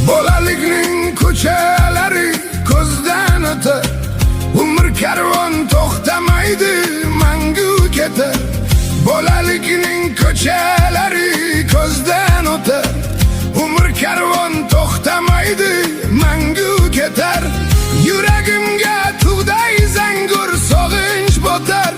Bolalikning ko'chalari ko'zdan o'tar, umr karvon to'xtamaydi, mangu ketar. Bolalikning ko'chalari ko'zdan o'tar, umr karvon to'xtamaydi, mangu ketar. Yuragimga tug'day zangur sog'inch botar.